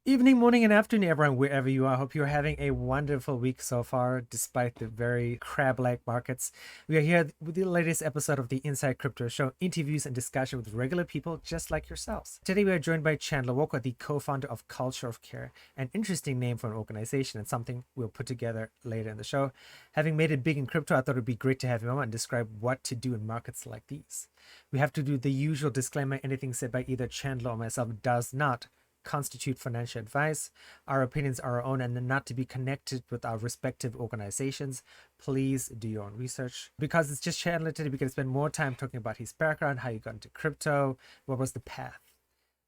Evening, morning, and afternoon, everyone, wherever you are. I hope you're having a wonderful week so far, despite the very crab-like markets. We are here with the latest episode of the Inside Crypto Show, interviews and discussion with regular people just like yourselves. Today, we are joined by Chandler Walker, the co-founder of Culture of Care, an interesting name for an organization and something we'll put together later in the show. Having made it big in crypto, I thought it'd be great to have him on and describe what to do in markets like these. We have to do the usual disclaimer: anything said by either Chandler or myself does not constitute financial advice. Our opinions are our own and not to be connected with our respective organizations. Please do your own research. Because it's just Chandler today, we can spend more time talking about his background, how you got into crypto, what was the path.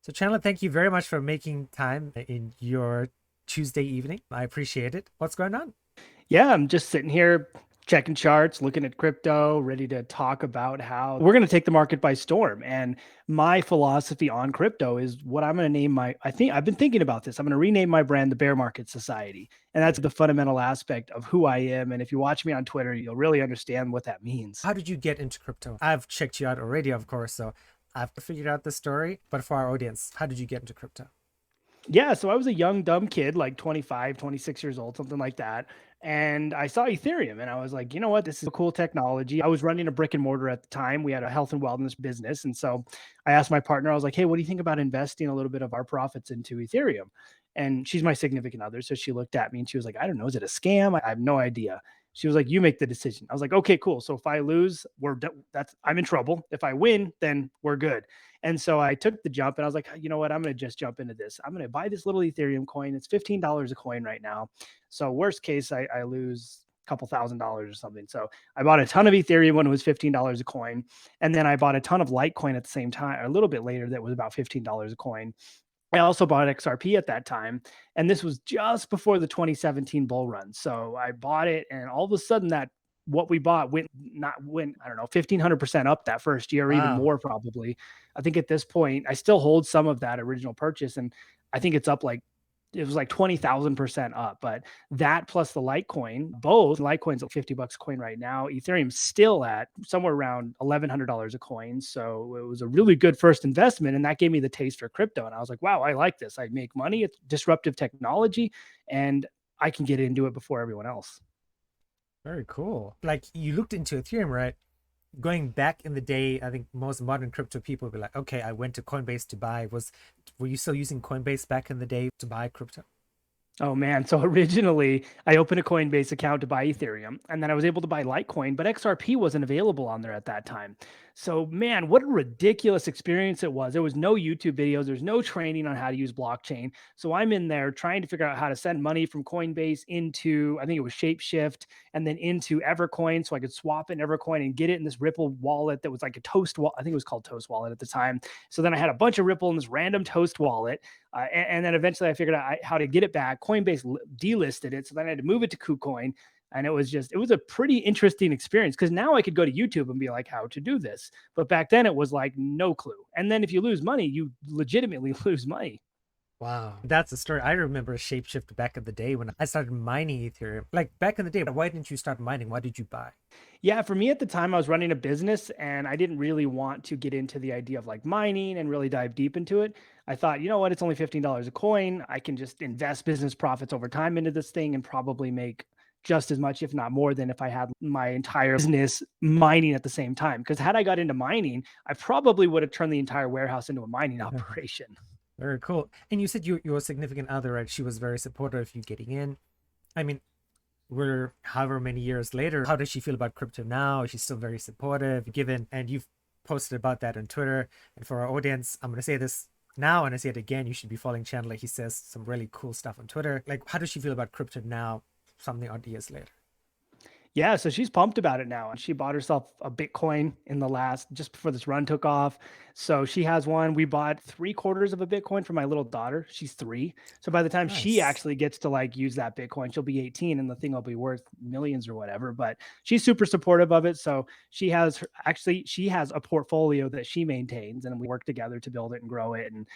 So Chandler, thank you very much for making time in your Tuesday evening. I appreciate it. What's going on? Yeah, I'm just sitting here checking charts, looking at crypto, ready to talk about how we're going to take the market by storm. And my philosophy on crypto is what I'm going to name I've been thinking about this. I'm going to rename my brand the Bear Market Society. And that's the fundamental aspect of who I am. And if you watch me on Twitter, you'll really understand what that means. How did you get into crypto? I've checked you out already, of course, so I've figured out the story. But for our audience, how did you get into crypto? Yeah, so I was a young, dumb kid, like 25, 26 years old, something like that. And I saw Ethereum and I was like, you know what? This is a cool technology. I was running a brick and mortar at the time. We had a health and wellness business. And so I asked my partner, I was like, hey, what do you think about investing a little bit of our profits into Ethereum? And she's my significant other. So she looked at me and she was like, I don't know. Is it a scam? I have no idea. She was like, you make the decision. I was like, okay, cool. So if I lose, I'm in trouble. If I win, then we're good. And so I took the jump and I was like, you know what? I'm going to just jump into this. I'm going to buy this little Ethereum coin. It's $15 a coin right now. So worst case, I lose a couple $1,000s or something. So I bought a ton of Ethereum when it was $15 a coin. And then I bought a ton of Litecoin at the same time, a little bit later, that was about $15 a coin. I also bought XRP at that time. And this was just before the 2017 bull run. So I bought it and all of a sudden that what we bought went, I don't know, 1,500% up that first year, or even Wow. more probably. I think at this point, I still hold some of that original purchase. And I think it's up like, it was like 20,000% up. But that plus the Litecoin, both Litecoin's at $50 a coin right now. Ethereum's still at somewhere around $1,100 a coin. So it was a really good first investment. And that gave me the taste for crypto. And I was like, wow, I like this. I make money. It's disruptive technology and I can get into it before everyone else. Very cool. Like you looked into Ethereum, right? Going back in the day, I think most modern crypto people would be like, okay, I went to Coinbase to buy. Were you still using Coinbase back in the day to buy crypto? Oh man. So originally I opened a Coinbase account to buy Ethereum and then I was able to buy Litecoin, but XRP wasn't available on there at that time. So man, what a ridiculous experience it was. There was no YouTube videos, there's no training on how to use blockchain. So I'm in there trying to figure out how to send money from Coinbase into, I think it was Shapeshift, and then into Evercoin so I could swap in Evercoin and get it in this Ripple wallet that was like a Toast wallet. I think it was called Toast wallet at the time. So then I had a bunch of Ripple in this random Toast wallet. And then eventually I figured out how to get it back. Coinbase delisted it. So then I had to move it to KuCoin. And it was a pretty interesting experience because now I could go to YouTube and be like, how to do this. But back then it was like no clue. And then if you lose money, you legitimately lose money. Wow. That's a story. I remember Shapeshift back in the day when I started mining Ethereum. Like back in the day, why didn't you start mining? Why did you buy? Yeah, for me at the time, I was running a business and I didn't really want to get into the idea of like mining and really dive deep into it. I thought, you know what, it's only $15 a coin. I can just invest business profits over time into this thing and probably make just as much, if not more, than if I had my entire business mining at the same time. Because had I got into mining, I probably would have turned the entire warehouse into a mining operation. Very cool. And you said your significant other, right? She was very supportive of you getting in. I mean, we're however many years later. How does she feel about crypto now? Is she still very supportive? Given, and you've posted about that on Twitter. And for our audience, I'm going to say this now and I say it again. You should be following Chandler. He says some really cool stuff on Twitter. Like, how does she feel about crypto now, something odd years later? Yeah, so she's pumped about it now. And she bought herself a Bitcoin in the last, just before this run took off. So she has one. We bought 3/4 of a Bitcoin for my little daughter. She's 3. So by the time she Nice. actually gets to like use that Bitcoin, she'll be 18 and the thing will be worth millions or whatever. But she's super supportive of it. So she has a portfolio that she maintains and we work together to build it and grow it. And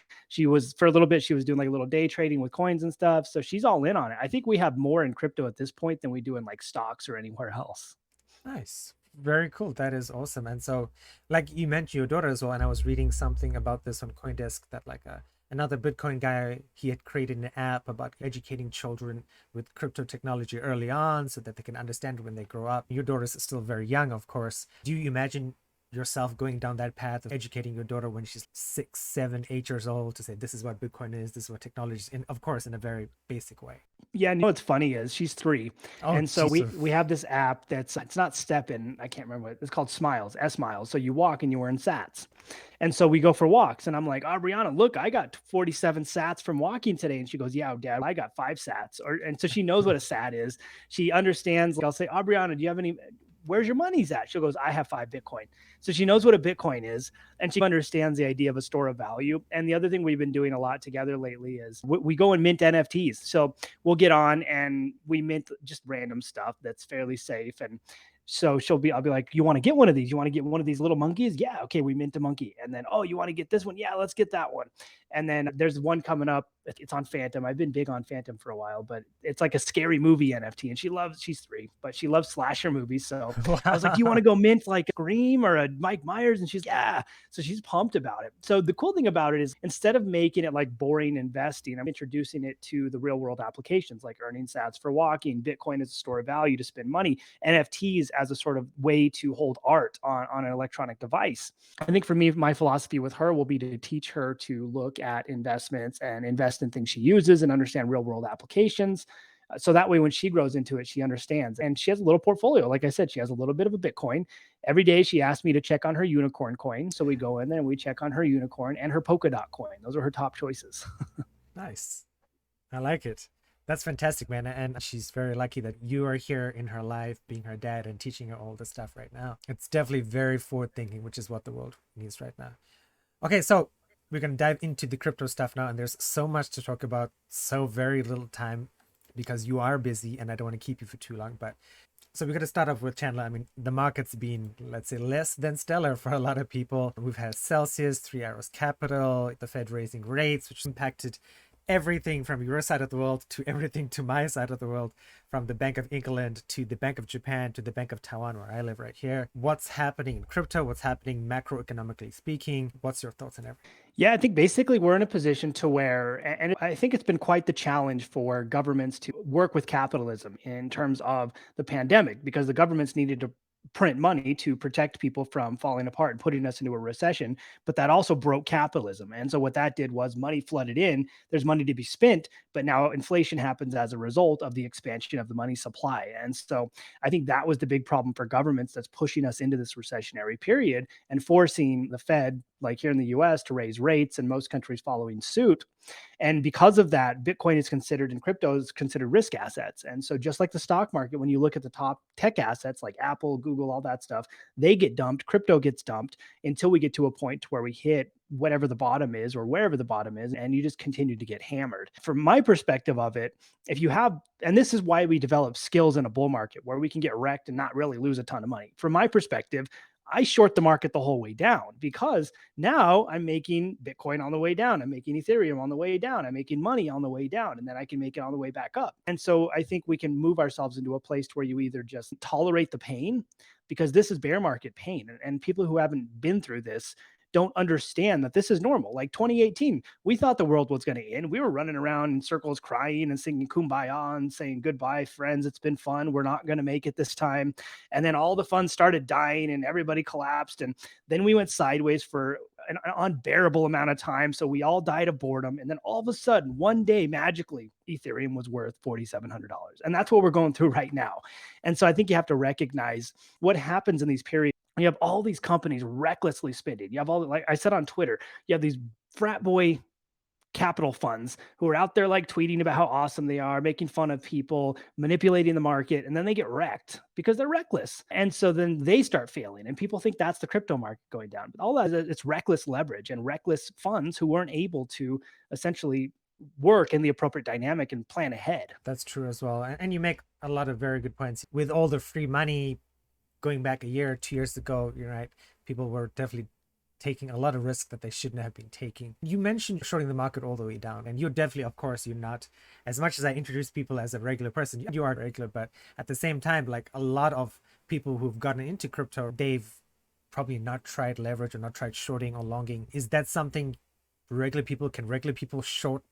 for a little bit, she was doing like a little day trading with coins and stuff. So she's all in on it. I think we have more in crypto at this point than we do in like stocks or anywhere else. Nice. Very cool. That is awesome. And so, like you mentioned your daughter as well, and I was reading something about this on CoinDesk that like another Bitcoin guy, he had created an app about educating children with crypto technology early on so that they can understand it when they grow up. Your daughter is still very young, of course. Do you imagine yourself going down that path of educating your daughter when she's 6, 7, 8 years old to say this is what Bitcoin is, this is what technology is, and of course in a very basic way? Yeah, and what's funny is she's 3, Oh, and so geez. we have this app that's it's not Steppin, I can't remember what it's called, Smiles, S Miles. So you walk and you earn sats. And so we go for walks, and I'm like, "Oh, Brianna, look, I got 47 sats from walking today." And she goes, "Yeah, Dad, I got 5 sats." And so she knows what a sat is. She understands. Like, I'll say, "Oh, Brianna, do you have any? Where's your money's at?" She goes, "I have 5 Bitcoin." So she knows what a Bitcoin is, and she understands the idea of a store of value. And the other thing we've been doing a lot together lately is we go and mint NFTs. So we'll get on and we mint just random stuff that's fairly safe. And so I'll be like, "You want to get one of these? You want to get one of these little monkeys?" "Yeah, okay, we mint a monkey." And then, "Oh, you want to get this one?" "Yeah, let's get that one." And then there's one coming up. It's on Phantom. I've been big on Phantom for a while, but it's like a scary movie NFT. And she's 3, but she loves slasher movies. So I was like, "Do you want Wow. to go mint like a Scream or a Mike Myers?" And she's, "Yeah." So she's pumped about it. So the cool thing about it is instead of making it like boring investing, I'm introducing it to the real world applications like earning sats for walking, Bitcoin as a store of value to spend money, NFTs as a sort of way to hold art on an electronic device. I think for me, my philosophy with her will be to teach her to look at investments and invest in things she uses and understand real world applications. So that way, when she grows into it, she understands. And she has a little portfolio. Like I said, she has a little bit of a Bitcoin. Every day, she asks me to check on her unicorn coin. So we go in there and we check on her unicorn and her polka dot coin. Those are her top choices. Nice. I like it. That's fantastic, man. And she's very lucky that you are here in her life, being her dad and teaching her all this stuff right now. It's definitely very forward thinking, which is what the world needs right now. Okay, so we're going to dive into the crypto stuff now. And there's so much to talk about, so very little time because you are busy and I don't want to keep you for too long. But so we're going to start off with Chandler. I mean, the market's been, let's say, less than stellar for a lot of people. We've had Celsius, Three Arrows Capital, the Fed raising rates, which impacted everything from your side of the world to everything to my side of the world, from the Bank of England to the Bank of Japan to the Bank of Taiwan, where I live right here. What's happening in crypto? What's happening macroeconomically speaking? What's your thoughts on everything? Yeah, I think basically we're in a position to where, and I think it's been quite the challenge for governments to work with capitalism in terms of the pandemic, because the governments needed to print money to protect people from falling apart and putting us into a recession. But that also broke capitalism. And so what that did was money flooded in, there's money to be spent, but now inflation happens as a result of the expansion of the money supply. And so I think that was the big problem for governments that's pushing us into this recessionary period and forcing the Fed, like here in the US, to raise rates and most countries following suit. And because of that, Bitcoin is considered and crypto is considered risk assets. And so, just like the stock market, when you look at the top tech assets like Apple, Google, all that stuff, they get dumped, crypto gets dumped until we get to a point where we hit whatever the bottom is or wherever the bottom is, and you just continue to get hammered. From my perspective of it, if you have, and this is why we develop skills in a bull market where we can get wrecked and not really lose a ton of money. From my perspective, I short the market the whole way down because now I'm making Bitcoin on the way down. I'm making Ethereum on the way down. I'm making money on the way down, and then I can make it on the way back up. And so I think we can move ourselves into a place where you either just tolerate the pain, because this is bear market pain. And people who haven't been through this don't understand that this is normal. Like 2018, we thought the world was going to end. We were running around in circles crying and singing kumbaya and saying, "Goodbye, friends. It's been fun. We're not going to make it this time." And then all the fun started dying and everybody collapsed. And then we went sideways for an unbearable amount of time. So we all died of boredom. And then all of a sudden, one day, magically, Ethereum was worth $4,700. And that's what we're going through right now. And so I think you have to recognize what happens in these periods. You have all these companies recklessly spending. You have all, like I said on Twitter, you have these frat boy capital funds who are out there like tweeting about how awesome they are, making fun of people, manipulating the market, and then they get wrecked because they're reckless. And so then they start failing, and people think that's the crypto market going down. But all that is it's reckless leverage and reckless funds who weren't able to essentially work in the appropriate dynamic and plan ahead. That's true as well. And you make a lot of very good points. With all the free money going back a year, 2 years ago, you're right. People were definitely taking a lot of risk that they shouldn't have been taking. You mentioned shorting the market all the way down, and you're definitely, of course, you're not, as much as I introduce people as a regular person, you are regular, but at the same time, like a lot of people who've gotten into crypto, they've probably not tried leverage or not tried shorting or longing. Is that something regular people, can regular people short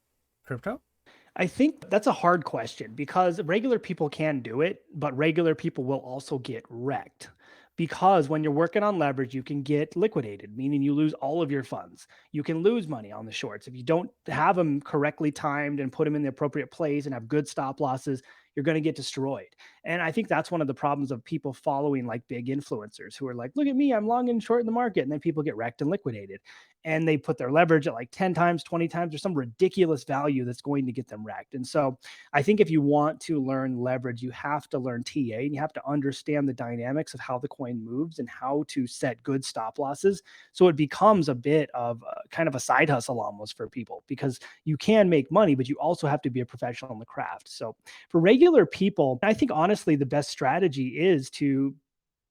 crypto? I think that's a hard question because regular people can do it, but regular people will also get wrecked. Because when you're working on leverage, you can get liquidated, meaning you lose all of your funds. You can lose money on the shorts. If you don't have them correctly timed and put them in the appropriate place and have good stop losses, you're going to get destroyed. And I think that's one of the problems of people following like big influencers who are like, look at me, I'm long and short in the market. And then people get wrecked and liquidated. And they put their leverage at like 10 times, 20 times, or some ridiculous value that's going to get them wrecked. And so I think if you want to learn leverage, you have to learn TA and you have to understand the dynamics of how the coin moves and how to set good stop losses. So it becomes a bit of kind of a side hustle almost for people because you can make money, but you also have to be a professional in the craft. So for regular people, I think honestly, the best strategy is to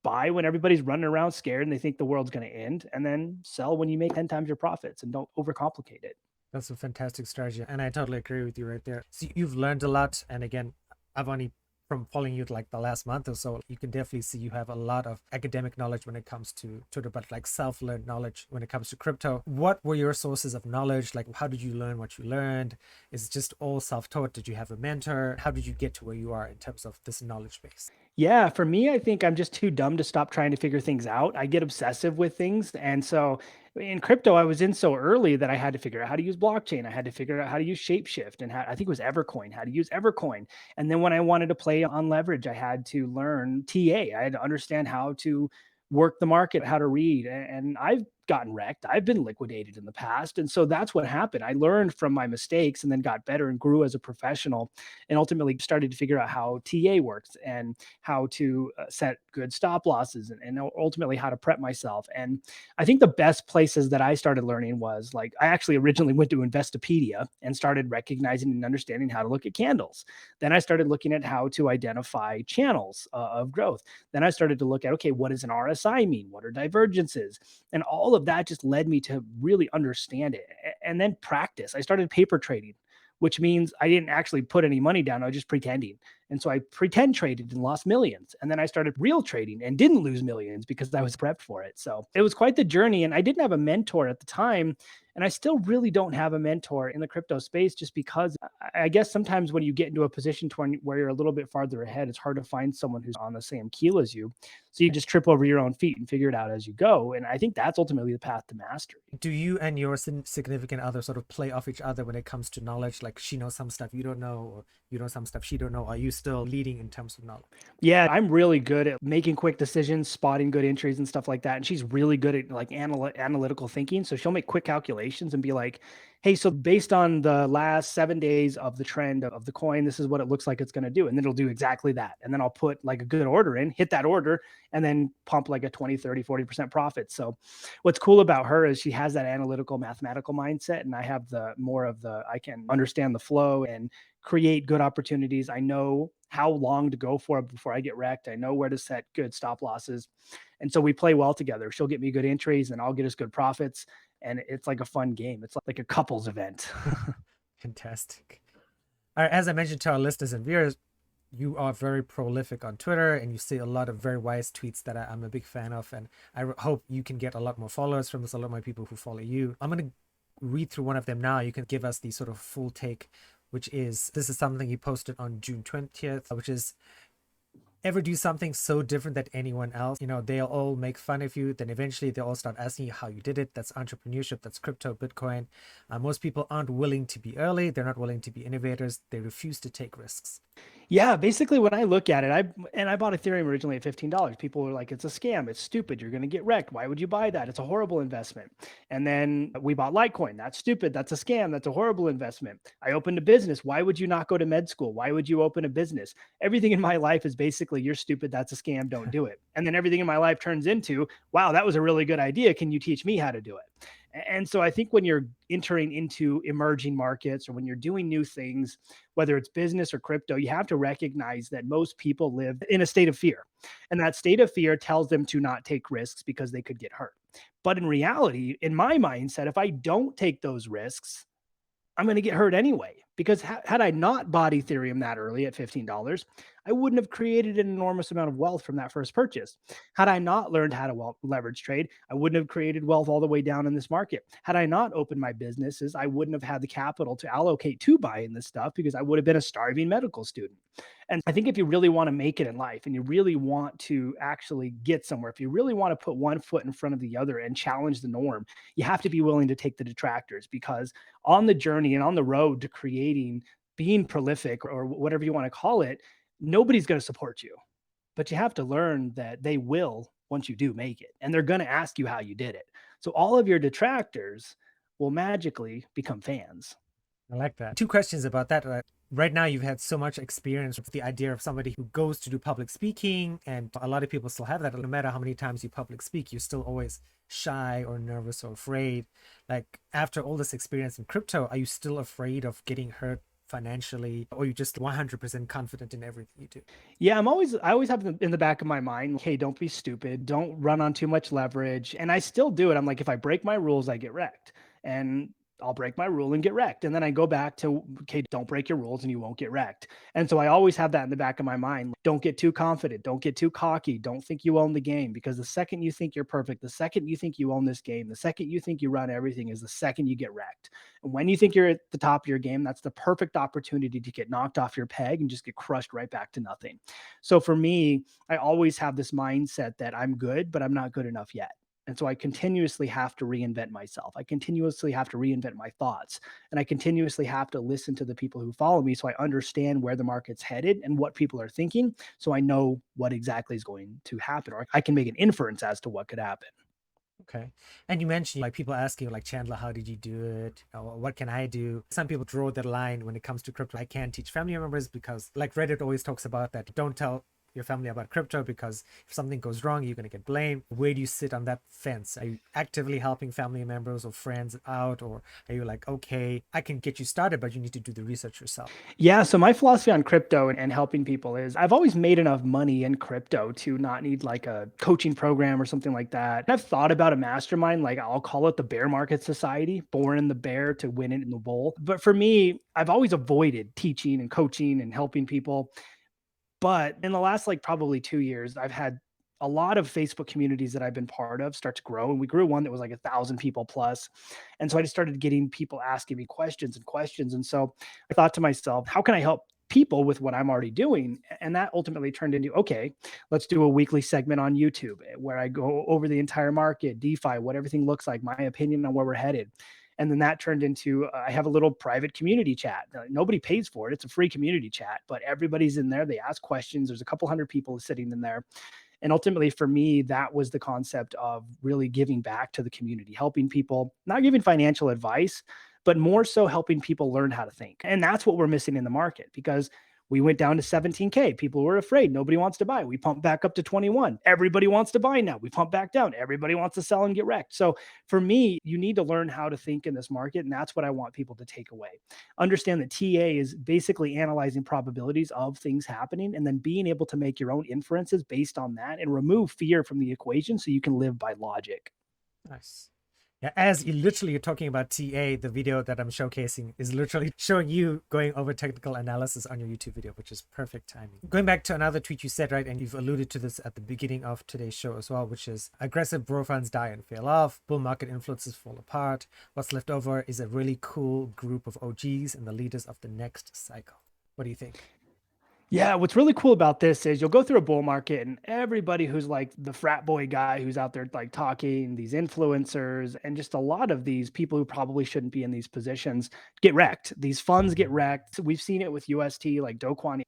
buy when everybody's running around scared and they think the world's going to end, and then sell when you make 10 times your profits and don't overcomplicate it. That's a fantastic strategy, and I totally agree with you right there. So you've learned a lot, and again, I've only from following you like the last month or so, you can definitely see you have a lot of academic knowledge when it comes to Twitter, but like self-learned knowledge when it comes to crypto. What were your sources of knowledge? Like, how did you learn what you learned? Is it just all self-taught? Did you have a mentor? How did you get to where you are in terms of this knowledge base? Yeah, for me, I think I'm just too dumb to stop trying to figure things out. I get obsessive with things. And so in crypto, I was in so early that I had to figure out how to use blockchain. I had to figure out how to use Shapeshift and how, I think it was Evercoin, how to use Evercoin. And then when I wanted to play on leverage, I had to learn TA. I had to understand how to work the market, how to read. And I've gotten wrecked. I've been liquidated in the past. And so that's what happened. I learned from my mistakes and then got better and grew as a professional and ultimately started to figure out how TA works and how to set good stop losses and ultimately how to prep myself. And I think the best places that I started learning was like, I actually originally went to Investopedia and started recognizing and understanding how to look at candles. Then I started looking at how to identify channels of growth. Then I started to look at, okay, what does an RSI mean? What are divergences? And all of that just led me to really understand it and then practice. I started paper trading, which means I didn't actually put any money down. I was just pretending. And so I pretend traded and lost millions. And then I started real trading and didn't lose millions because I was prepped for it. So it was quite the journey. And I didn't have a mentor at the time. And I still really don't have a mentor in the crypto space just because I guess sometimes when you get into a position where you're a little bit farther ahead, it's hard to find someone who's on the same keel as you. So you just trip over your own feet and figure it out as you go. And I think that's ultimately the path to mastery. Do you and your significant other sort of play off each other when it comes to knowledge? Like she knows some stuff you don't know, or you know some stuff she don't know. Are you still leading in terms of knowledge? Yeah, I'm really good at making quick decisions, spotting good entries and stuff like that. And she's really good at like analytical thinking. So she'll make quick calculations and be like, hey, so based on the last 7 days of the trend of the coin, this is what it looks like it's going to do. And then it'll do exactly that. And then I'll put like a good order in, hit that order, and then pump like a 20, 30, 40% profit. So what's cool about her is she has that analytical, mathematical mindset. And I have the more of the, I can understand the flow and create good opportunities. I know how long to go for before I get wrecked. I know where to set good stop losses. And so we play well together. She'll get me good entries and I'll get us good profits. And it's like a fun game. It's like a couples event. Fantastic. All right, as I mentioned to our listeners and viewers, you are very prolific on Twitter and you say a lot of very wise tweets that I'm a big fan of. And I hope you can get a lot more followers from this, a lot more people who follow you. I'm going to read through one of them now. You can give us the sort of full take, which is, this is something you posted on June 20th, which is, ever do something so different than anyone else? You know, they'll all make fun of you. Then eventually they'll all start asking you how you did it. That's entrepreneurship. That's crypto, Bitcoin. Most people aren't willing to be early. They're not willing to be innovators. They refuse to take risks. Yeah, basically when I look at it, I bought Ethereum originally at $15. People were like, it's a scam, it's stupid, you're gonna get wrecked. Why would you buy that? It's a horrible investment. And then we bought Litecoin. That's stupid, that's a scam, that's a horrible investment. I opened a business. Why would you not go to med school? Why would you open a business? Everything in my life is basically, you're stupid, that's a scam, don't do it. And then everything in my life turns into, wow, that was a really good idea. Can you teach me how to do it? And so I think when you're entering into emerging markets or when you're doing new things, whether it's business or crypto, you have to recognize that most people live in a state of fear. And that state of fear tells them to not take risks because they could get hurt. But in reality, in my mindset, if I don't take those risks, I'm going to get hurt anyway. Because had I not bought Ethereum that early at $15, I wouldn't have created an enormous amount of wealth from that first purchase. Had I not learned how to leverage trade, I wouldn't have created wealth all the way down in this market. Had I not opened my businesses, I wouldn't have had the capital to allocate to buy in this stuff because I would have been a starving medical student. And I think if you really want to make it in life and you really want to actually get somewhere, if you really want to put one foot in front of the other and challenge the norm, you have to be willing to take the detractors, because on the journey and on the road to creating, being prolific or whatever you want to call it, nobody's going to support you. But you have to learn that they will once you do make it. And they're going to ask you how you did it. So all of your detractors will magically become fans. I like that. Two questions about that. Right now, you've had so much experience with the idea of somebody who goes to do public speaking, and a lot of people still have that. No matter how many times you public speak, you're still always shy or nervous or afraid. Like, after all this experience in crypto, are you still afraid of getting hurt financially, or you just 100% confident in everything you do? Yeah, I always have in the back of my mind, hey, don't be stupid. Don't run on too much leverage. And I still do it. I'm like, if I break my rules, I get wrecked. And I'll break my rule and get wrecked. And then I go back to, okay, don't break your rules and you won't get wrecked. And so I always have that in the back of my mind. Don't get too confident. Don't get too cocky. Don't think you own the game, because the second you think you're perfect, the second you think you own this game, the second you think you run everything is the second you get wrecked. And when you think you're at the top of your game, that's the perfect opportunity to get knocked off your peg and just get crushed right back to nothing. So for me, I always have this mindset that I'm good, but I'm not good enough yet. And so I continuously have to reinvent myself. I continuously have to reinvent my thoughts. And I continuously have to listen to the people who follow me so I understand where the market's headed and what people are thinking. So I know what exactly is going to happen, or I can make an inference as to what could happen. Okay. And you mentioned like people ask you like, Chandler, how did you do it? Or what can I do? Some people draw the line when it comes to crypto. I can't teach family members because like Reddit always talks about that. Don't tell your family about crypto because if something goes wrong, you're going to get blamed. Where do you sit on that fence? Are you actively helping family members or friends out? Or are you like, okay, I can get you started, but you need to do the research yourself? Yeah. So my philosophy on crypto and helping people is I've always made enough money in crypto to not need like a coaching program or something like that. And I've thought about a mastermind, like I'll call it the Bear Market Society, born in the bear to win it in the bull. But for me, I've always avoided teaching and coaching and helping people. But in the last like probably 2 years, I've had a lot of Facebook communities that I've been part of start to grow. And we grew one that was like 1,000 people plus. And so I just started getting people asking me questions and questions. And so I thought to myself, how can I help people with what I'm already doing? And that ultimately turned into, okay, let's do a weekly segment on YouTube where I go over the entire market, DeFi, what everything looks like, my opinion on where we're headed. And then that turned into I have a little private community chat. Nobody pays for it. It's a free community chat, but everybody's in there. They ask questions. There's a couple hundred people sitting in there. And ultimately, for me, that was the concept of really giving back to the community, helping people, not giving financial advice, but more so helping people learn how to think. And that's what we're missing in the market, because we went down to 17K. People were afraid. Nobody wants to buy. We pumped back up to 21. Everybody wants to buy now. We pump back down. Everybody wants to sell and get wrecked. So for me, you need to learn how to think in this market. And that's what I want people to take away. Understand that TA is basically analyzing probabilities of things happening and then being able to make your own inferences based on that and remove fear from the equation so you can live by logic. Nice. Yeah, as you literally you're talking about TA, the video that I'm showcasing is literally showing you going over technical analysis on your YouTube video, which is perfect timing. Going back to another tweet you said, right, and you've alluded to this at the beginning of today's show as well, which is aggressive bro funds die and fail off, bull market influences fall apart. What's left over is a really cool group of OGs and the leaders of the next cycle. What do you think? Yeah, what's really cool about this is you'll go through a bull market and everybody who's like the frat boy guy who's out there like talking, these influencers, and just a lot of these people who probably shouldn't be in these positions get wrecked. These funds get wrecked. We've seen it with UST, like Do Kwon.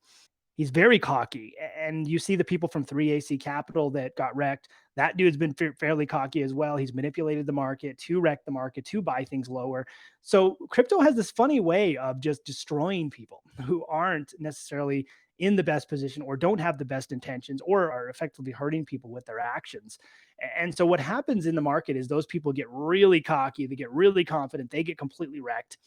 He's very cocky. And you see the people from 3AC Capital that got wrecked. That dude's been fairly cocky as well. He's manipulated the market to wreck the market, to buy things lower. So crypto has this funny way of just destroying people who aren't necessarily in the best position or don't have the best intentions or are effectively hurting people with their actions. And so what happens in the market is those people get really cocky, they get really confident, they get completely wrecked.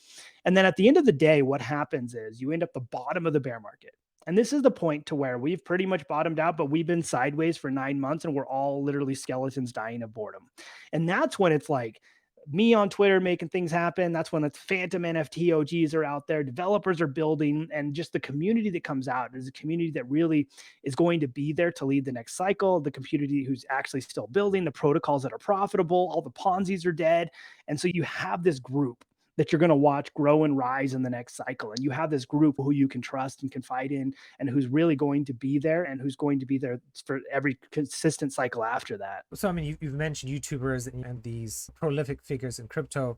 And then at the end of the day, what happens is you end up the bottom of the bear market. And this is the point to where we've pretty much bottomed out, but we've been sideways for 9 months and we're all literally skeletons dying of boredom. And that's when it's like, me on Twitter making things happen. That's when the phantom NFT OGs are out there. Developers are building, and just the community that comes out is a community that really is going to be there to lead the next cycle. The community who's actually still building the protocols that are profitable. All the Ponzi's are dead. And so you have this group that you're going to watch grow and rise in the next cycle. And you have this group who you can trust and confide in, and who's really going to be there, and who's going to be there for every consistent cycle after that. So, I mean, you've mentioned YouTubers and these prolific figures in crypto.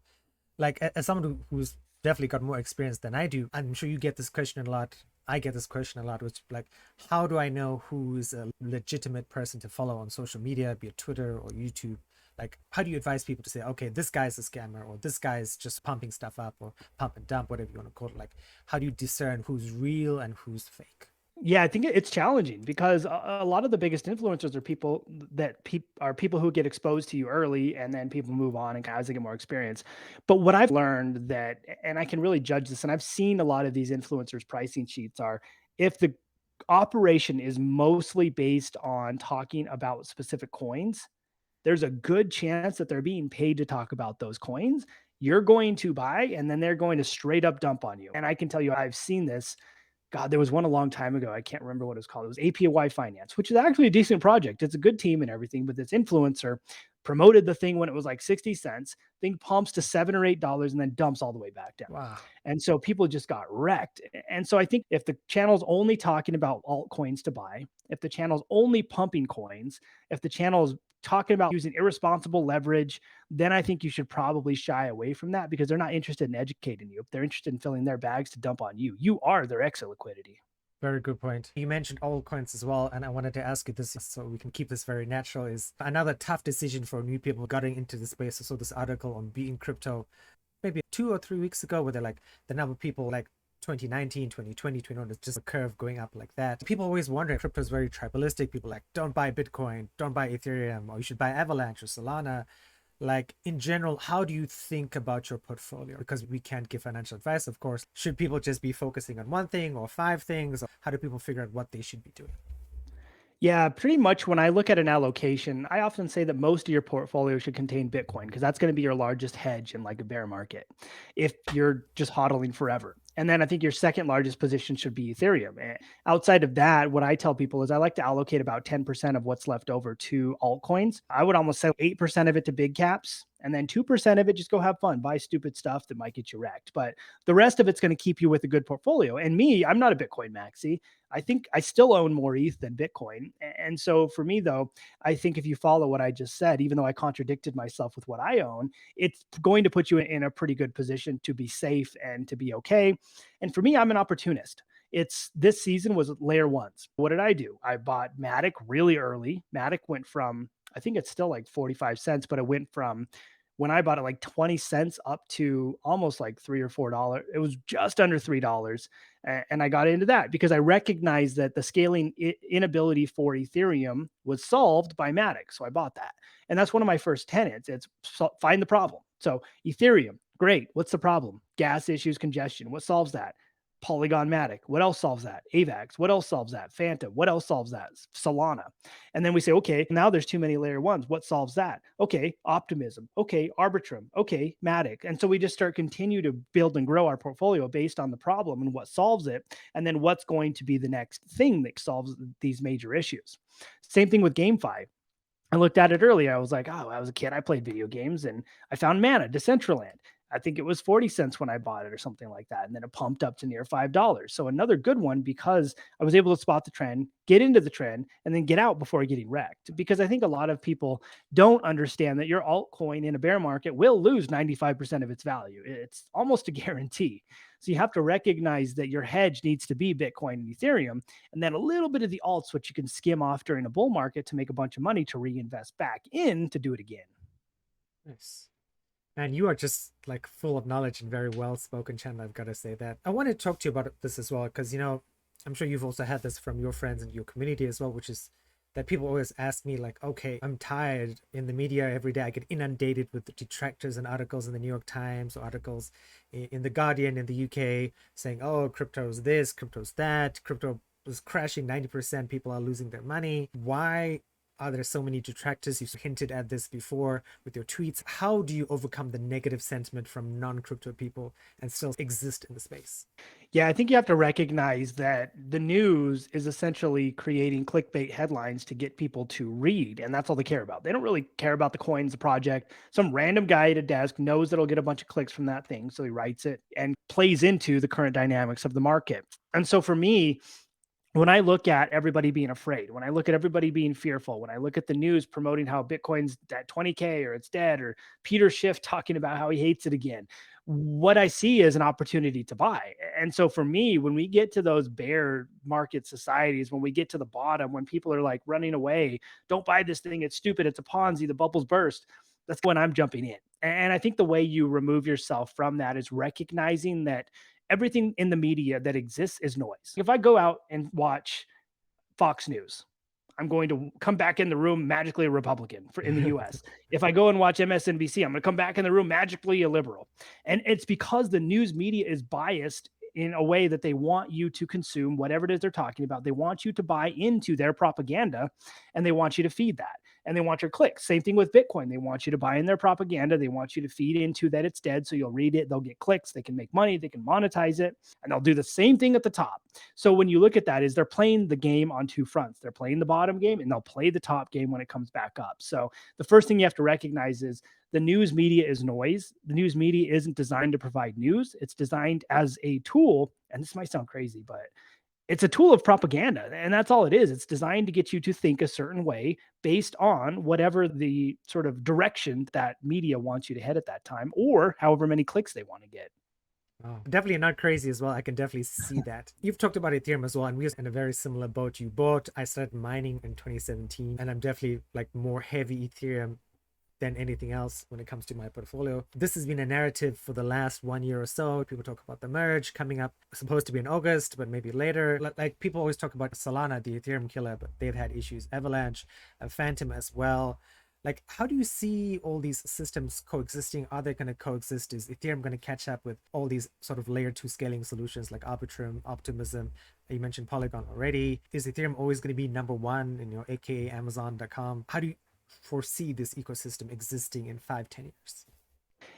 Like, as someone who's definitely got more experience than I do, I'm sure you get this question a lot. I get this question a lot, which, like, how do I know who is a legitimate person to follow on social media, be it Twitter or YouTube? Like, how do you advise people to say, okay, this guy's a scammer, or this guy's just pumping stuff up, or pump and dump, whatever you want to call it? Like, how do you discern who's real and who's fake? Yeah, I think it's challenging because a lot of the biggest influencers are people that are people who get exposed to you early, and then people move on and as they get more experience. But what I've learned that, and I can really judge this, and I've seen a lot of these influencers' pricing sheets are, if the operation is mostly based on talking about specific coins, there's a good chance that they're being paid to talk about those coins. You're going to buy, and then they're going to straight up dump on you. And I can tell you, I've seen this. God, there was one a long time ago. I can't remember what it was called. It was APY Finance, which is actually a decent project. It's a good team and everything, but this influencer promoted the thing when it was like 60 cents. Thing pumps to $7 or $8 and then dumps all the way back down. Wow. And so people just got wrecked. And so I think if the channel's only talking about altcoins to buy, if the channel's only pumping coins, if the channel's talking about using irresponsible leverage, then I think you should probably shy away from that, because they're not interested in educating you. If they're interested in filling their bags to dump on you, you are their exit liquidity. Very good point. You mentioned altcoins as well, and I wanted to ask you this so we can keep this very natural. Is another tough decision for new people getting into the space. I saw this article on Being Crypto maybe 2 or 3 weeks ago, where they're like, the number of people like 2019, 2020, 2021, it's just a curve going up like that. People always wonder, crypto is very tribalistic. People like, don't buy Bitcoin, don't buy Ethereum, or you should buy Avalanche or Solana. Like, in general, how do you think about your portfolio? Because we can't give financial advice, of course. Should people just be focusing on one thing or 5 things? Or how do people figure out what they should be doing? Yeah, pretty much when I look at an allocation, I often say that most of your portfolio should contain Bitcoin, because that's going to be your largest hedge in like a bear market if you're just hodling forever. And then I think your second largest position should be Ethereum. Outside of that, what I tell people is I like to allocate about 10% of what's left over to altcoins. I would almost say 8% of it to big caps, and then 2% of it just go have fun, buy stupid stuff that might get you wrecked. But the rest of it's going to keep you with a good portfolio. And me, I'm not a Bitcoin maxi. I think I still own more ETH than Bitcoin. And so for me, though, I think if you follow what I just said, even though I contradicted myself with what I own, it's going to put you in a pretty good position to be safe and to be okay. And for me, I'm an opportunist. It's this season was layer ones. What did I do? I bought Matic really early. Matic went from, I think it's still like 45 cents, but it went from, when I bought it, like 20 cents up to almost like $3 or $4. It was just under $3. And I got into that because I recognized that the scaling inability for Ethereum was solved by Matic. So I bought that. And that's one of my first tenets. It's find the problem. So Ethereum, great. What's the problem? Gas issues, congestion. What solves that? Polygon Matic. What else solves that? AVAX. What else solves that? Phantom. What else solves that? Solana. And then we say, okay, now there's too many layer ones. What solves that? Okay, Optimism. Okay, Arbitrum. Okay, Matic. And so we just start continue to build and grow our portfolio based on the problem and what solves it, and then what's going to be the next thing that solves these major issues. Same thing with GameFi. I looked at it earlier. I was like, oh, I was a kid. I played video games, and I found Mana, Decentraland. I think it was 40 cents when I bought it or something like that. And then it pumped up to near $5. So another good one, because I was able to spot the trend, get into the trend, and then get out before getting wrecked. Because I think a lot of people don't understand that your altcoin in a bear market will lose 95% of its value. It's almost a guarantee. So you have to recognize that your hedge needs to be Bitcoin and Ethereum, and then a little bit of the alts, which you can skim off during a bull market to make a bunch of money to reinvest back in to do it again. Nice. And you are just like full of knowledge and very well spoken, Chandler. I've got to say that. I want to talk to you about this as well, because, you know, I'm sure you've also had this from your friends and your community as well, which is that people always ask me, like, okay, I'm tired in the media every day. I get inundated with the detractors and articles in the New York Times or articles in the Guardian in the UK saying, oh, crypto's this, crypto's that, crypto was crashing 90%, people are losing their money. Why Are there so many detractors? You've hinted at this before with your tweets. How do you overcome the negative sentiment from non-crypto people and still exist in the space? Yeah, I think you have to recognize that the news is essentially creating clickbait headlines to get people to read, and that's all they care about. They don't really care about the coins, the project. Some random guy at a desk knows that he'll get a bunch of clicks from that thing, so he writes it and plays into the current dynamics of the market. And so for me, when I look at everybody being afraid, when I look at everybody being fearful, when I look at the news promoting how Bitcoin's at 20K or it's dead, or Peter Schiff talking about how he hates it again, what I see is an opportunity to buy. And so for me, when we get to those bear market societies, when we get to the bottom, when people are like running away, don't buy this thing, it's stupid, it's a Ponzi, the bubbles burst. That's when I'm jumping in. And I think the way you remove yourself from that is recognizing that everything in the media that exists is noise. If I go out and watch Fox News, I'm going to come back in the room magically a Republican in the US. If I go and watch MSNBC, I'm going to come back in the room magically a liberal. And it's because the news media is biased in a way that they want you to consume whatever it is they're talking about. They want you to buy into their propaganda and they want you to feed that. And they want your clicks. Same thing with Bitcoin. They want you to buy in their propaganda. They want you to feed into that it's dead. So you'll read it, they'll get clicks, they can make money, they can monetize it, and they'll do the same thing at the top. So when you look at that, is they're playing the game on two fronts. They're playing the bottom game and they'll play the top game when it comes back up. So the first thing you have to recognize is the news media is noise. The news media isn't designed to provide news. It's designed as a tool. And this might sound crazy, but it's a tool of propaganda. And that's all it is. It's designed to get you to think a certain way based on whatever the sort of direction that media wants you to head at that time, or however many clicks they want to get. Oh, definitely not crazy as well. I can definitely see that. You've talked about Ethereum as well, and we're in a very similar boat. You bought, I started mining in 2017, and I'm definitely like more heavy Ethereum than anything else when it comes to my portfolio. This has been a narrative for the last 1 year or so. People talk about the merge coming up, supposed to be in August, but maybe later. Like people always talk about Solana, the Ethereum killer, but they've had issues. Avalanche, Phantom as well. Like, how do you see all these systems coexisting? Are they going to coexist? Is Ethereum going to catch up with all these sort of layer 2 scaling solutions like Arbitrum, Optimism? You mentioned Polygon already. Is Ethereum always going to be number one in your aka Amazon.com? How do you foresee this ecosystem existing in 5-10 years?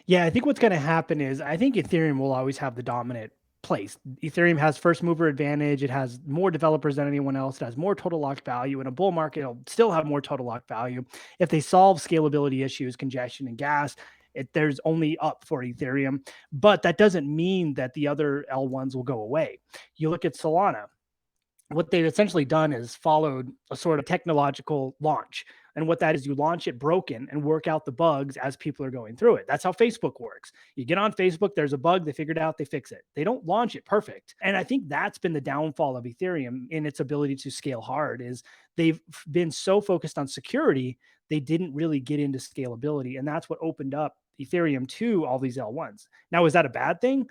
Yeah, I think what's going to happen is I think Ethereum will always have the dominant place. Ethereum has first mover advantage. It has more developers than anyone else. It has more total locked value. In a bull market, it'll still have more total locked value. If they solve scalability issues, congestion, and gas, there's only up for Ethereum. But that doesn't mean that the other L1s will go away. You look at Solana, what they've essentially done is followed a sort of technological launch. And what that is, you launch it broken and work out the bugs as people are going through it. That's how Facebook works. You get on Facebook, there's a bug, they figured it out, they fix it. They don't launch it perfect. And I think that's been the downfall of Ethereum in its ability to scale hard is they've been so focused on security, they didn't really get into scalability. And that's what opened up Ethereum to all these L1s. Now, is that a bad thing?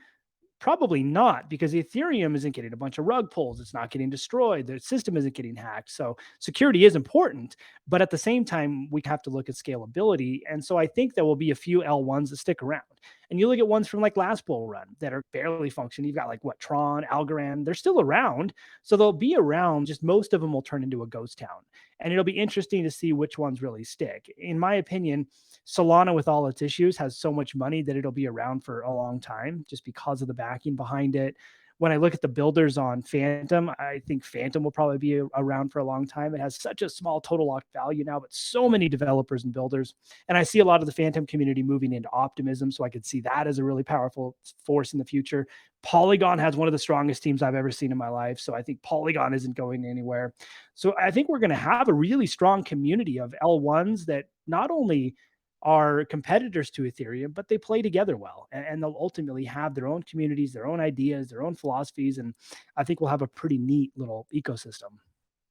Probably not, because Ethereum isn't getting a bunch of rug pulls. It's not getting destroyed. The system isn't getting hacked. So security is important, but at the same time, we have to look at scalability. And so I think there will be a few L1s that stick around. And you look at ones from like last bull run that are barely functioning. You've got like what, Tron, Algorand, they're still around. So they'll be around, just most of them will turn into a ghost town. And it'll be interesting to see which ones really stick. In my opinion, Solana, with all its issues, has so much money that it'll be around for a long time just because of the backing behind it. When I look at the builders on Phantom, I think Phantom will probably be around for a long time. It has such a small total locked value now, but so many developers and builders. And I see a lot of the Phantom community moving into Optimism, so I could see that as a really powerful force in the future. Polygon has one of the strongest teams I've ever seen in my life, so I think Polygon isn't going anywhere. So I think we're going to have a really strong community of L1s that not only are competitors to Ethereum, but they play together well, and they'll ultimately have their own communities, their own ideas, their own philosophies. And I think we'll have a pretty neat little ecosystem.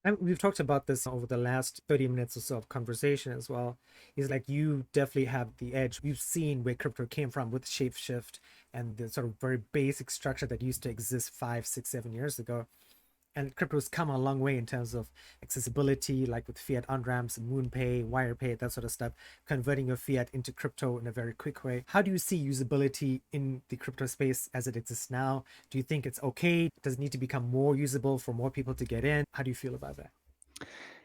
And we've talked about this over the last 30 minutes or so of conversation as well. Is like you definitely have the edge. You've seen where crypto came from with Shapeshift and the sort of very basic structure that used to exist 5, 6, 7 years ago. And crypto's come a long way in terms of accessibility, like with fiat on-ramps, MoonPay, WirePay, that sort of stuff, converting your fiat into crypto in a very quick way. How do you see usability in the crypto space as it exists now? Do you think it's okay? Does it need to become more usable for more people to get in? How do you feel about that?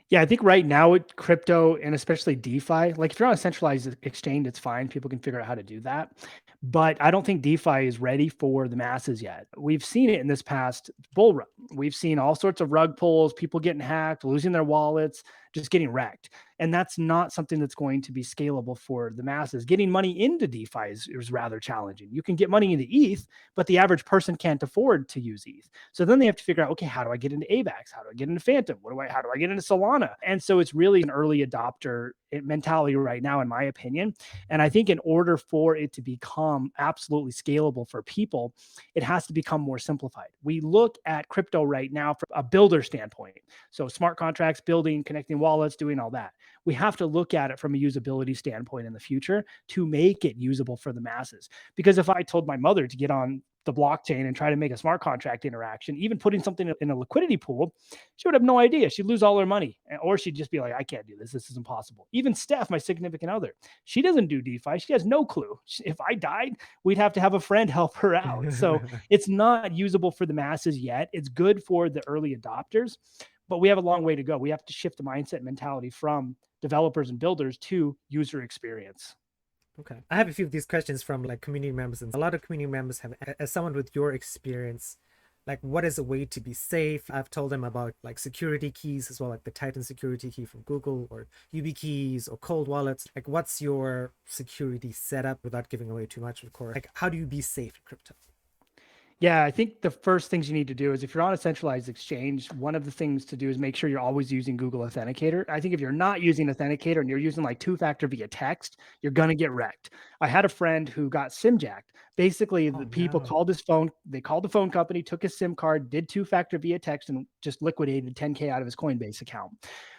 Yeah, I think right now with crypto and especially DeFi, like if you're on a centralized exchange, it's fine. People can figure out how to do that. But I don't think DeFi is ready for the masses yet. We've seen it in this past bull run. We've seen all sorts of rug pulls, people getting hacked, losing their wallets, just getting wrecked. And that's not something that's going to be scalable for the masses. Getting money into DeFi is rather challenging. You can get money into ETH, but the average person can't afford to use ETH. So then they have to figure out, okay, how do I get into AVAX? How do I get into Phantom? How do I get into Solana? And so it's really an early adopter mentality right now, in my opinion. And I think in order for it to become absolutely scalable for people, it has to become more simplified. We look at crypto right now from a builder standpoint. So smart contracts, building, connecting wallets, doing all that. We have to look at it from a usability standpoint in the future to make it usable for the masses. Because if I told my mother to get on the blockchain and try to make a smart contract interaction, even putting something in a liquidity pool, she would have no idea. She'd lose all her money, or she'd just be like, I can't do this. This is impossible. Even Steph, my significant other, she doesn't do DeFi. She has no clue. If I died, we'd have to have a friend help her out. So it's not usable for the masses yet. It's good for the early adopters, but we have a long way to go. We have to shift the mindset mentality from developers and builders to user experience. Okay. I have a few of these questions from like community members, and a lot of community members have, as someone with your experience, like what is a way to be safe? I've told them about like security keys as well, like the Titan security key from Google or YubiKeys or cold wallets. Like what's your security setup without giving away too much, of course? Like how do you be safe in crypto? Yeah, I think the first things you need to do is if you're on a centralized exchange, one of the things to do is make sure you're always using Google Authenticator. I think if you're not using Authenticator and you're using like two-factor via text, you're going to get wrecked. I had a friend who got SIM jacked. Basically, Oh the people no. called his phone, they called the phone company, took his SIM card, did two-factor via text, and just liquidated 10K out of his Coinbase account.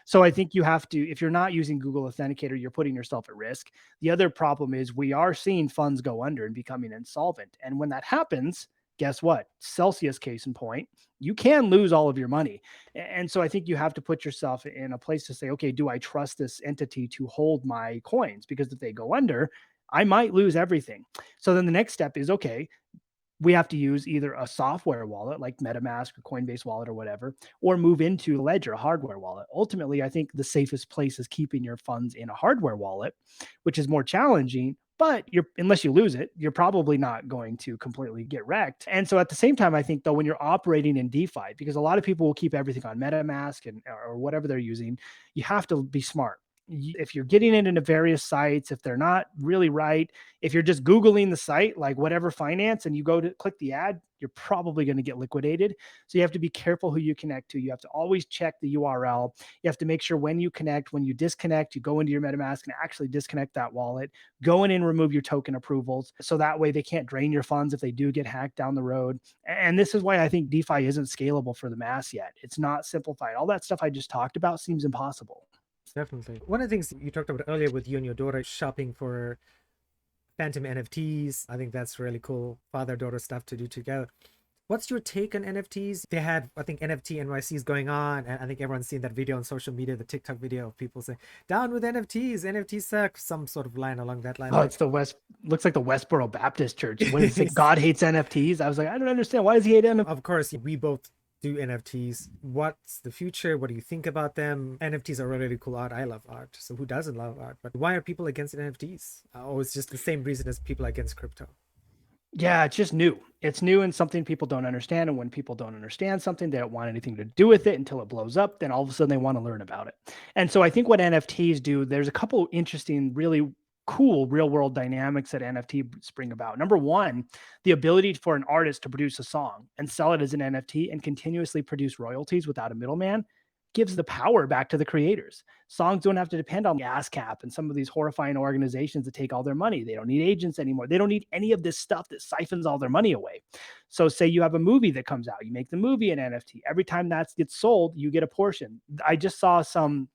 So I think you have to, if you're not using Google Authenticator, you're putting yourself at risk. The other problem is we are seeing funds go under and becoming insolvent. And when that happens, guess what? Celsius case in point, you can lose all of your money. And so I think you have to put yourself in a place to say, okay, do I trust this entity to hold my coins? Because if they go under, I might lose everything. So then the next step is, okay, we have to use either a software wallet like MetaMask or Coinbase wallet or whatever, or move into Ledger, a hardware wallet. Ultimately, I think the safest place is keeping your funds in a hardware wallet, which is more challenging. But you're, unless you lose it, you're probably not going to completely get wrecked. And so at the same time, I think though, when you're operating in DeFi, because a lot of people will keep everything on MetaMask and or whatever they're using, you have to be smart. If you're getting it into various sites, if they're not really right, if you're just Googling the site, like whatever finance, and you go to click the ad, you're probably going to get liquidated. So you have to be careful who you connect to. You have to always check the URL. You have to make sure when you connect, when you disconnect, you go into your MetaMask and actually disconnect that wallet, go in and remove your token approvals. So that way they can't drain your funds if they do get hacked down the road. And this is why I think DeFi isn't scalable for the mass yet. It's not simplified. All that stuff I just talked about seems impossible. Definitely. One of the things you talked about earlier with you and your daughter shopping for Phantom NFTs, I think that's really cool. Father-daughter stuff to do together. What's your take on NFTs? They had, I think, NFT NYCs going on, and I think everyone's seen that video on social media, the TikTok video of people saying, down with NFTs, NFTs suck, some sort of line along that line. Oh, it's the West. Looks like the Westboro Baptist Church. What does it say? God hates NFTs. I was like, I don't understand. Why does he hate NFTs? Of course, we both do NFTs. What's the future? What do you think about them? NFTs are really cool art. I love art. So who doesn't love art? But why are people against NFTs? Oh, it's just the same reason as people against crypto. Yeah, it's just new. It's new and something people don't understand. And when people don't understand something, they don't want anything to do with it until it blows up. Then all of a sudden they want to learn about it. And so I think what NFTs do, there's a couple interesting, really cool real world dynamics that NFTs bring about. Number one, the ability for an artist to produce a song and sell it as an NFT and continuously produce royalties without a middleman gives the power back to the creators. Songs don't have to depend on ASCAP and some of these horrifying organizations that take all their money. They don't need agents anymore. They don't need any of this stuff that siphons all their money away. So say you have a movie that comes out, you make the movie an NFT. Every time that gets sold, you get a portion. I just saw some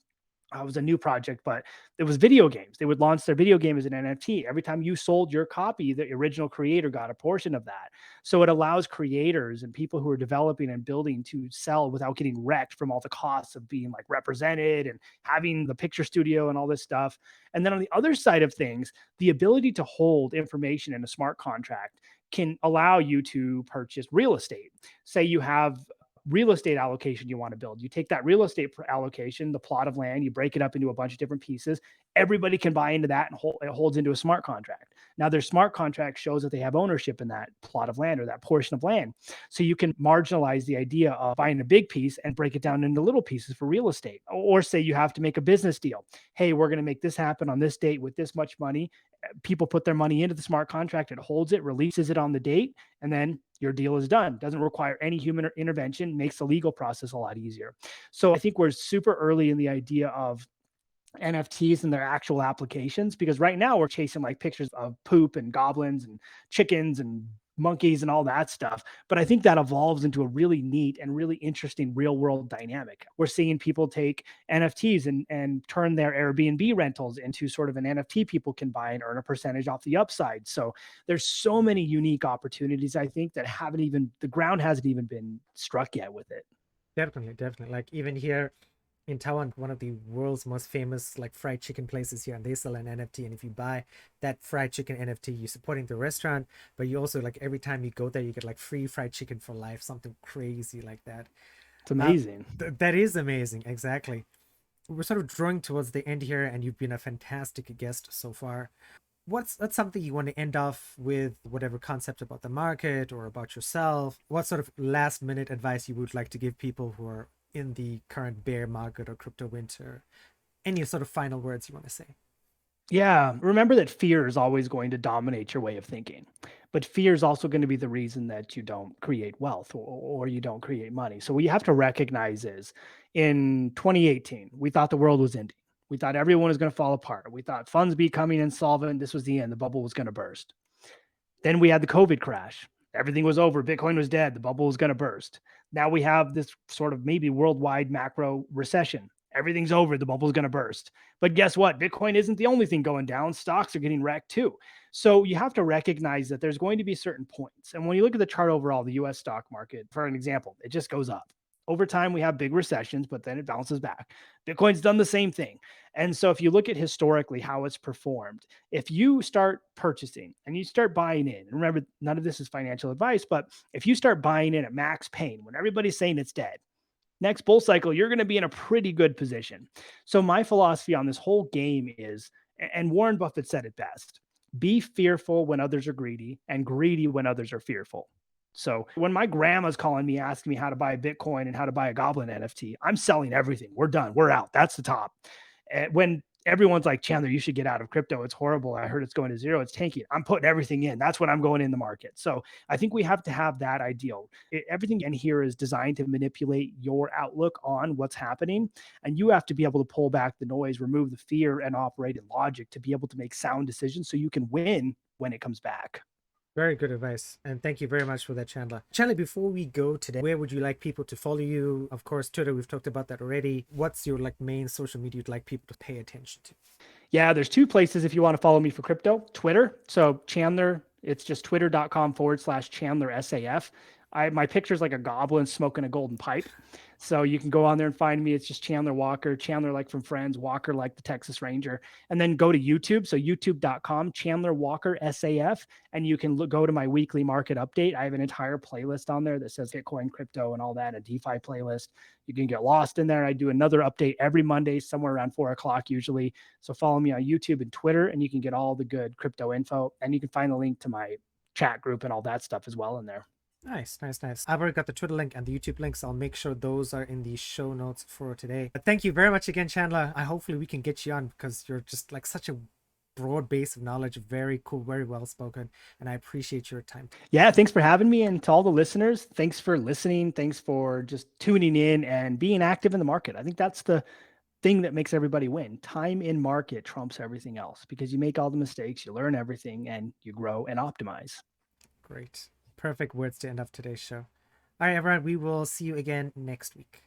it was a new project, but it was video games. They would launch their video game as an NFT. Every time you sold your copy, the original creator got a portion of that. So it allows creators and people who are developing and building to sell without getting wrecked from all the costs of being like represented and having the picture studio and all this stuff. And then on the other side of things, the ability to hold information in a smart contract can allow you to purchase real estate. Say you have real estate allocation you want to build. You take that real estate allocation, the plot of land, you break it up into a bunch of different pieces. Everybody can buy into that, and it holds into a smart contract. Now, their smart contract shows that they have ownership in that plot of land or that portion of land. So you can marginalize the idea of buying a big piece and break it down into little pieces for real estate. Or say you have to make a business deal. Hey, we're going to make this happen on this date with this much money. People put their money into the smart contract, it holds it, releases it on the date, and then your deal is done. Doesn't require any human intervention, makes the legal process a lot easier. So I think we're super early in the idea of NFTs and their actual applications, because right now we're chasing like pictures of poop and goblins and chickens and monkeys and all that stuff. But I think that evolves into a really neat and really interesting real world dynamic. We're seeing people take NFTs and turn their Airbnb rentals into sort of an NFT people can buy and earn a percentage off the upside. So there's so many unique opportunities, I think, that the ground hasn't even been struck yet with it. Definitely. Like even here in Taiwan, one of the world's most famous like fried chicken places here, and they sell an NFT. And if you buy that fried chicken NFT, you're supporting the restaurant, but you also like every time you go there, you get like free fried chicken for life, something crazy like that. It's amazing. That is amazing. Exactly. We're sort of drawing towards the end here, and you've been a fantastic guest so far. That's something you want to end off with, whatever concept about the market or about yourself? What sort of last minute advice you would like to give people who are in the current bear market or crypto winter? Any sort of final words you want to say? Yeah, remember that fear is always going to dominate your way of thinking. But fear is also going to be the reason that you don't create wealth, or you don't create money. So what you have to recognize is in 2018, we thought the world was ending. We thought everyone was going to fall apart. We thought funds becoming insolvent. This was the end. The bubble was going to burst. Then we had the COVID crash. Everything was over. Bitcoin was dead. The bubble was going to burst. Now we have this sort of maybe worldwide macro recession. Everything's over. The bubble's going to burst. But guess what? Bitcoin isn't the only thing going down. Stocks are getting wrecked too. So you have to recognize that there's going to be certain points. And when you look at the chart overall, the US stock market, for an example, it just goes up. Over time, we have big recessions, but then it bounces back. Bitcoin's done the same thing. And so if you look at historically how it's performed, if you start purchasing and you start buying in, and remember, none of this is financial advice, but if you start buying in at max pain when everybody's saying it's dead, next bull cycle, you're going to be in a pretty good position. So my philosophy on this whole game is, and Warren Buffett said it best, be fearful when others are greedy and greedy when others are fearful. So when my grandma's calling me, asking me how to buy a Bitcoin and how to buy a Goblin NFT, I'm selling everything. We're done. We're out. That's the top. And when everyone's like, Chandler, you should get out of crypto. It's horrible. I heard it's going to zero. It's tanking. I'm putting everything in. That's when I'm going in the market. So I think we have to have that ideal. Everything in here is designed to manipulate your outlook on what's happening. And you have to be able to pull back the noise, remove the fear, and operate in logic to be able to make sound decisions so you can win when it comes back. Very good advice. And thank you very much for that, Chandler. Chandler, before we go today, where would you like people to follow you? Of course, Twitter, we've talked about that already. What's your like main social media you'd like people to pay attention to? Yeah, there's two places if you want to follow me for crypto. Twitter. So Chandler, it's just twitter.com/Chandler SAF. My picture's like a goblin smoking a golden pipe. So you can go on there and find me. It's just Chandler Walker, Chandler like from Friends, Walker like the Texas Ranger. And then go to YouTube. So youtube.com, Chandler Walker SAF. And you can go to my weekly market update. I have an entire playlist on there that says Bitcoin, crypto, and all that, a DeFi playlist. You can get lost in there. I do another update every Monday, somewhere around 4 o'clock usually. So follow me on YouTube and Twitter, and you can get all the good crypto info. And you can find the link to my chat group and all that stuff as well in there. Nice. I've already got the Twitter link and the YouTube links. I'll make sure those are in the show notes for today. But thank you very much again, Chandler. Hopefully we can get you on because you're just like such a broad base of knowledge. Very cool, very well spoken, and I appreciate your time. Yeah, thanks for having me. And to all the listeners, thanks for listening. Thanks for just tuning in and being active in the market. I think that's the thing that makes everybody win. Time in market trumps everything else because you make all the mistakes, you learn everything, and you grow and optimize. Great. Perfect words to end off today's show. All right, everyone, we will see you again next week.